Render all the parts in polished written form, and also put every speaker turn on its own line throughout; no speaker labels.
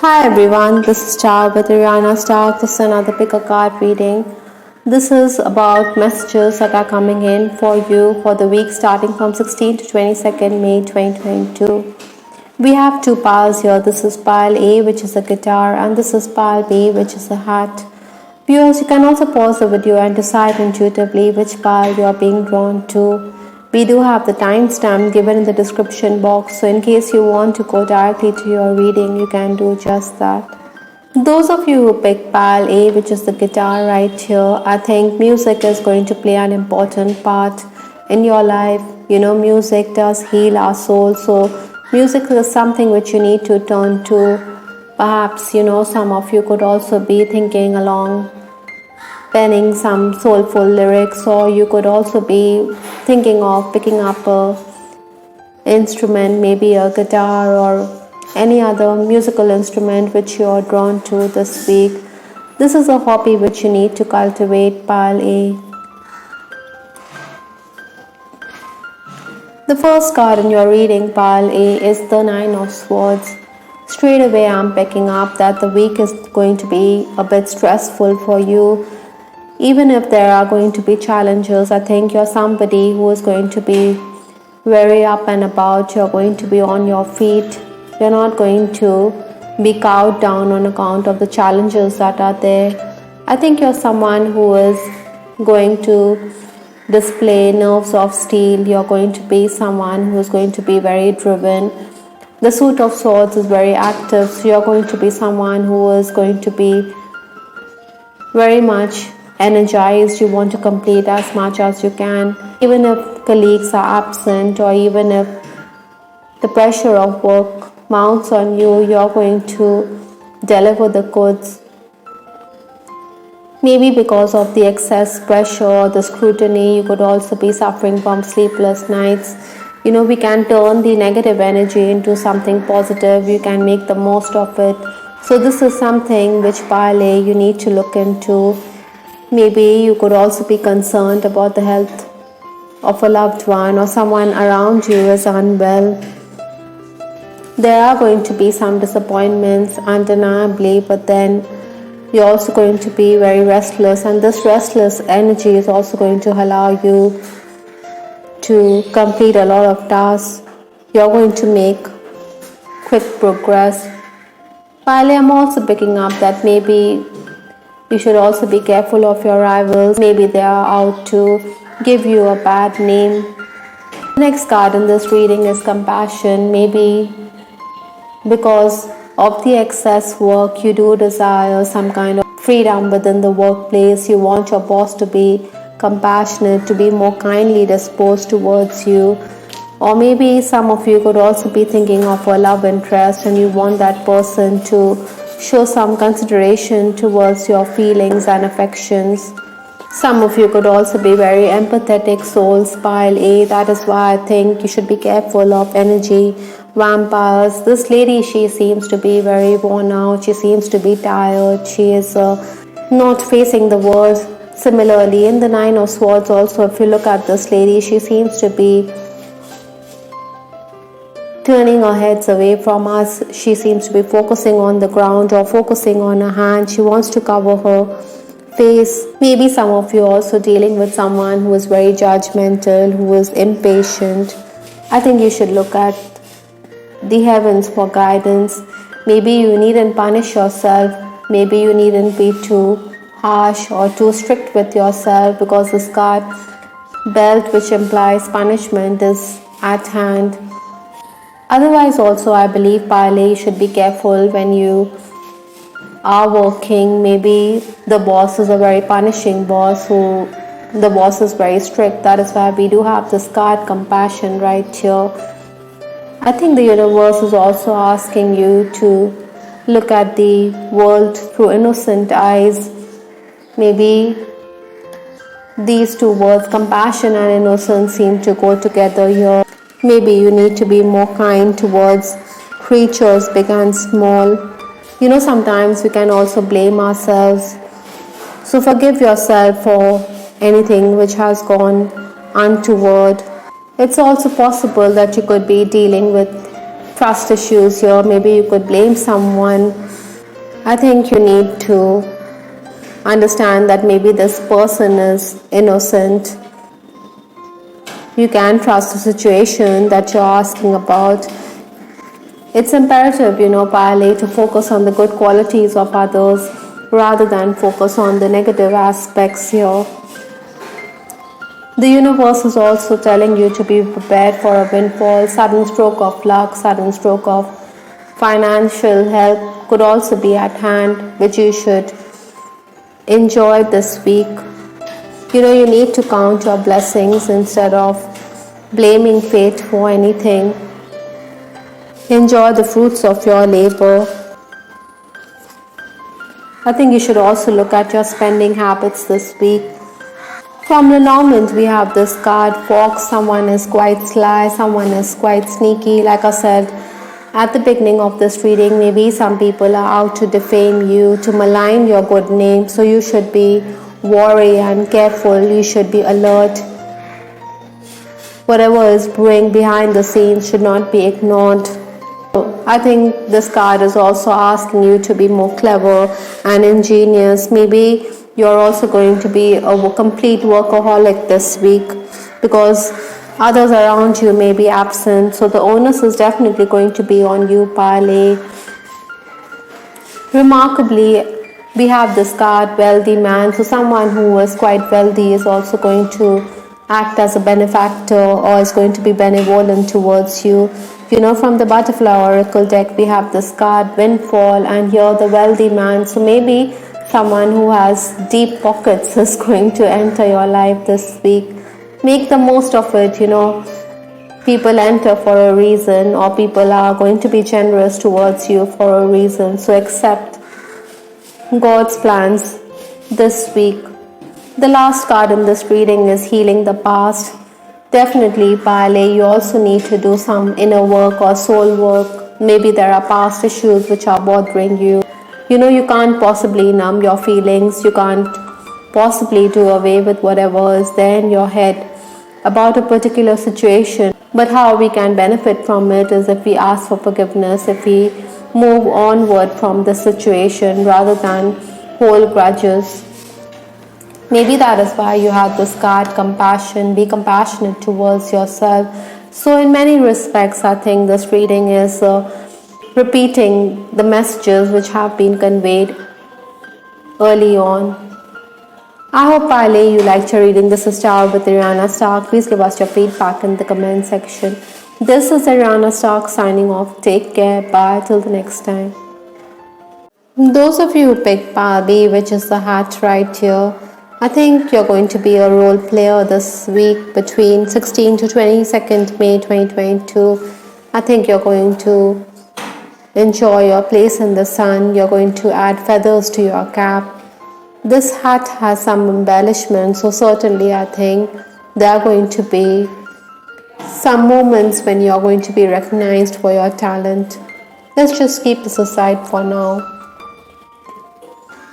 Hi everyone, this is Star with Ariana Star. This is another pick a card reading. This is about messages that are coming in for you for the week starting from 16th to 22nd May 2022. We have two piles here. This is pile A, which is a guitar, and this is pile B, which is a hat. Viewers, you can also pause the video and decide intuitively which pile you are being drawn to. We do have the timestamp given in the description box, so in case you want to go directly to your reading, you can do just that. Those of you who pick pile A, which is the guitar right here, I think music is going to play an important part in your life. Music does heal our soul, so music is something which you need to turn to. Perhaps, some of you could also be thinking along penning some soulful lyrics, or you could also be thinking of picking up a instrument, maybe a guitar or any other musical instrument which you are drawn to this week. This is a hobby which you need to cultivate, pile A. The first card in your reading, pile A, is the Nine of Swords. Straight away I'm picking up that the week is going to be a bit stressful for you. Even if there are going to be challenges, I think you're somebody who is going to be very up and about. You're going to be on your feet. You're not going to be cowed down on account of the challenges that are there. I think you're someone who is going to display nerves of steel. You're going to be someone who is going to be very driven. The Suit of Swords is very active, so you're going to be someone who is going to be very much energized. You want to complete as much as you can, even if colleagues are absent, or even if the pressure of work mounts on you, you're going to deliver the goods. Maybe because of the excess pressure or the scrutiny, you could also be suffering from sleepless nights. We can turn the negative energy into something positive. You can make the most of it. So this is something which pile A, you need to look into. Maybe you could also be concerned about the health of a loved one, or someone around you is unwell. There are going to be some disappointments, undeniably, but then you're also going to be very restless, and this restless energy is also going to allow you to complete a lot of tasks. You're going to make quick progress. Finally, I'm also picking up that maybe you should also be careful of your rivals. Maybe they are out to give you a bad name. The next card in this reading is compassion. Maybe because of the excess work, you do desire some kind of freedom within the workplace. You want your boss to be compassionate, to be more kindly disposed towards you. Or maybe some of you could also be thinking of a love interest, and you want that person to show some consideration towards your feelings and affections. Some of you could also be very empathetic souls, pile A. That is why I think you should be careful of energy vampires. This lady, she seems to be very worn out. She seems to be tired. She is not facing the world. Similarly, in the Nine of Swords also, if you look at this lady, she seems to be turning her heads away from us. She seems to be focusing on the ground or focusing on her hand. She wants to cover her face. Maybe some of you are also dealing with someone who is very judgmental, who is impatient. I think you should look at the heavens for guidance. Maybe you needn't punish yourself. Maybe you needn't be too harsh or too strict with yourself, because this card, belt, which implies punishment, is at hand. Otherwise also, I believe pile A, you should be careful when you are working. Maybe the boss is a very punishing boss, the boss is very strict. That is why we do have this card, compassion, right here. I think the universe is also asking you to look at the world through innocent eyes. Maybe these two words, compassion and innocence, seem to go together here. Maybe you need to be more kind towards creatures big and small. Sometimes we can also blame ourselves. So forgive yourself for anything which has gone untoward. It's also possible that you could be dealing with trust issues here. Maybe you could blame someone I think you need to understand that maybe this person is innocent. You can trust the situation that you're asking about. It's imperative, Pale, to focus on the good qualities of others rather than focus on the negative aspects here. The universe is also telling you to be prepared for a windfall, sudden stroke of luck, sudden stroke of financial help could also be at hand, which you should enjoy this week. You need to count your blessings instead of blaming fate for anything. Enjoy the fruits of your labor. I think you should also look at your spending habits this week. From Lenormand, we have this card, Fox. Someone is quite sly, someone is quite sneaky. Like I said at the beginning of this reading, maybe some people are out to defame you, to malign your good name. So you should be wary and careful. You should be alert. Whatever is brewing behind the scenes should not be ignored. I think this card is also asking you to be more clever and ingenious. Maybe you're also going to be a complete workaholic this week because others around you may be absent. So the onus is definitely going to be on you, Pale. Remarkably, we have this card, Wealthy Man. So someone who is quite wealthy is also going to act as a benefactor or is going to be benevolent towards you. From the Butterfly Oracle deck, we have this card, Windfall, and here the Wealthy Man. So maybe someone who has deep pockets is going to enter your life this week. Make the most of it. People enter for a reason, or people are going to be generous towards you for a reason. So accept God's plans this week. The last card in this reading is Healing the Past. Definitely, Pale, you also need to do some inner work or soul work. Maybe there are past issues which are bothering you. You can't possibly numb your feelings. You can't possibly do away with whatever is there in your head about a particular situation. But how we can benefit from it is if we ask for forgiveness, if we move onward from the situation rather than hold grudges. Maybe that is why you have this card, Compassion. Be compassionate towards yourself. So in many respects, I think this reading is repeating the messages which have been conveyed early on. I hope, Pale, you liked your reading. This is Tower with Ariana Stark. Please give us your feedback in the comment section. This is Ariana Stark signing off. Take care. Bye. Till the next time. Those of you who picked Pile B, which is the hat right here, I think you're going to be a role player this week between 16 to 22nd May 2022. I think you're going to enjoy your place in the sun. You're going to add feathers to your cap. This hat has some embellishment, so certainly I think there are going to be some moments when you're going to be recognized for your talent. Let's just keep this aside for now.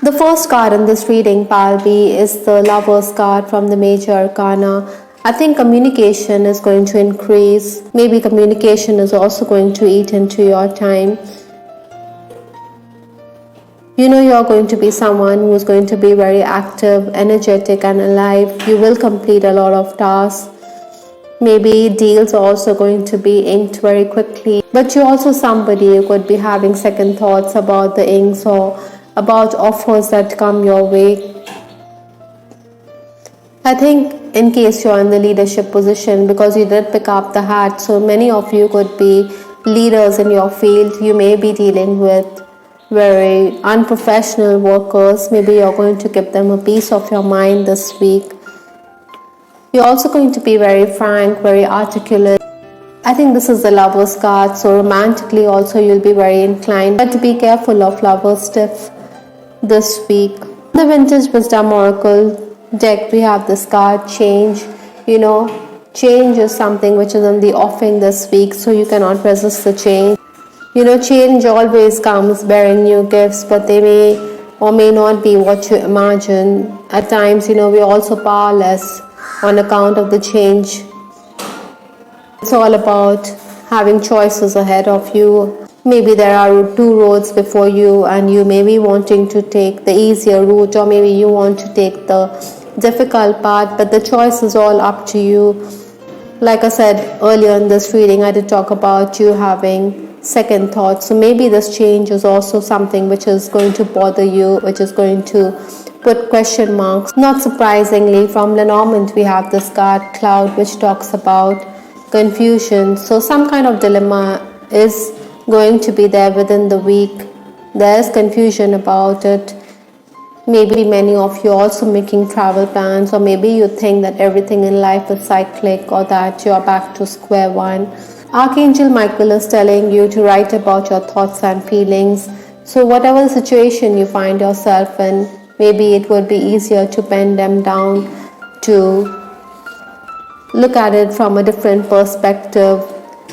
The first card in this reading, Pile B, is the Lover's card from the Major Arcana. I think communication is going to increase. Maybe communication is also going to eat into your time. You're going to be someone who is going to be very active, energetic and alive. You will complete a lot of tasks. Maybe deals are also going to be inked very quickly. But you're also somebody who could be having second thoughts about the inks or about offers that come your way. I think in case you're in the leadership position, because you did pick up the hat, so many of you could be leaders in your field. You may be dealing with very unprofessional workers. Maybe you're going to give them a piece of your mind this week. You're also going to be very frank, very articulate. I think this is the Lover's card, so romantically also you'll be very inclined. But be careful of Lover's stiff this week. The Vintage Wisdom Oracle deck, we have this card, Change. Change is something which is in the offing this week, so you cannot resist the change. Change always comes bearing new gifts, but they may or may not be what you imagine. At times, we're also powerless on account of the change. It's all about having choices ahead of you. Maybe there are two roads before you and you may be wanting to take the easier route, or maybe you want to take the difficult path, but the choice is all up to you. Like I said earlier in this reading, I did talk about you having second thoughts. So maybe this change is also something which is going to bother you, which is going to put question marks. Not surprisingly, from Lenormand we have this card Cloud, which talks about confusion. So some kind of dilemma is going to be there within the week. There's confusion about it. Maybe many of you also making travel plans, or maybe you think that everything in life is cyclic, or that you're back to square one. Archangel Michael is telling you to write about your thoughts and feelings. So whatever the situation you find yourself in, maybe it would be easier to pen them down, to look at it from a different perspective.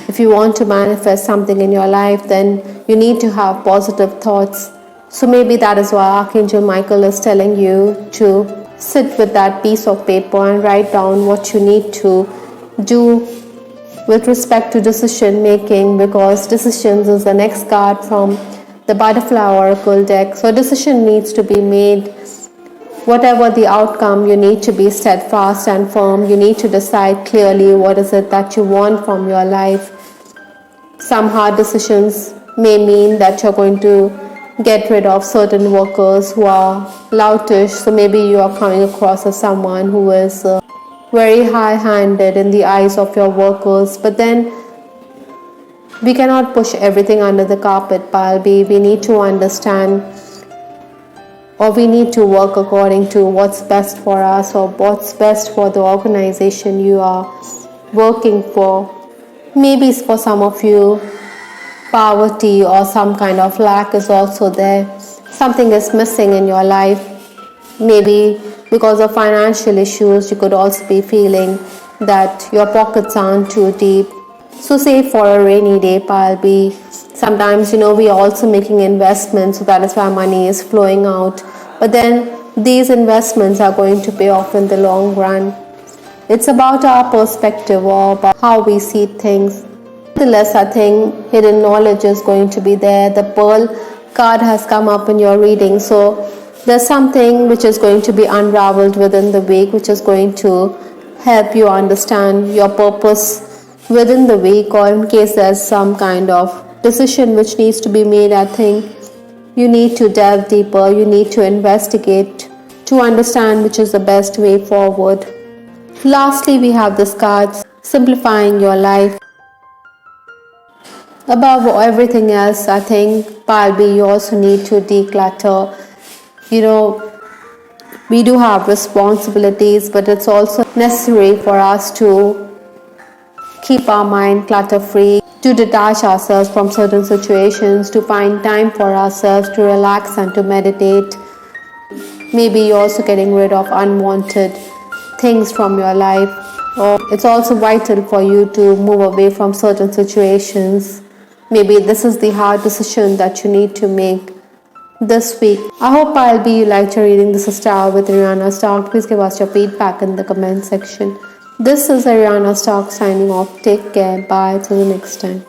If you want to manifest something in your life, then you need to have positive thoughts. So maybe that is why Archangel Michael is telling you to sit with that piece of paper and write down what you need to do with respect to decision making, because decisions is the next card from the Butterfly Oracle deck. So a decision needs to be made. Whatever the outcome, you need to be steadfast and firm. You need to decide clearly what is it that you want from your life. Some hard decisions may mean that you're going to get rid of certain workers who are loutish. So maybe you are coming across as someone who is very high-handed in the eyes of your workers. But then we cannot push everything under the carpet, Palbi. We need to understand, or we need to work according to what's best for us, or what's best for the organization you are working for. Maybe for some of you, poverty or some kind of lack is also there. Something is missing in your life. Maybe because of financial issues, you could also be feeling that your pockets aren't too deep. So save for a rainy day, Palbi. Sometimes, we are also making investments, so that is why money is flowing out. But then these investments are going to pay off in the long run. It's about our perspective, or about how we see things. Nonetheless, I think hidden knowledge is going to be there. The Pearl card has come up in your reading. So there's something which is going to be unraveled within the week, which is going to help you understand your purpose within the week, or in case there's some kind of decision which needs to be made. I think you need to delve deeper. You need to investigate to understand which is the best way forward. Lastly, we have this card, simplifying your life. Above everything else, I think, Palbi, you also need to declutter. We do have responsibilities, but it's also necessary for us to keep our mind clutter free, to detach ourselves from certain situations, to find time for ourselves, to relax and to meditate. Maybe you're also getting rid of unwanted things from your life, or it's also vital for you to move away from certain situations. Maybe this is the hard decision that you need to make this week. I hope you liked your reading. This is Star with Ariana Stark. Please give us your feedback in the comment section. This is Ariana Stark signing off. Take care. Bye. Till the next time.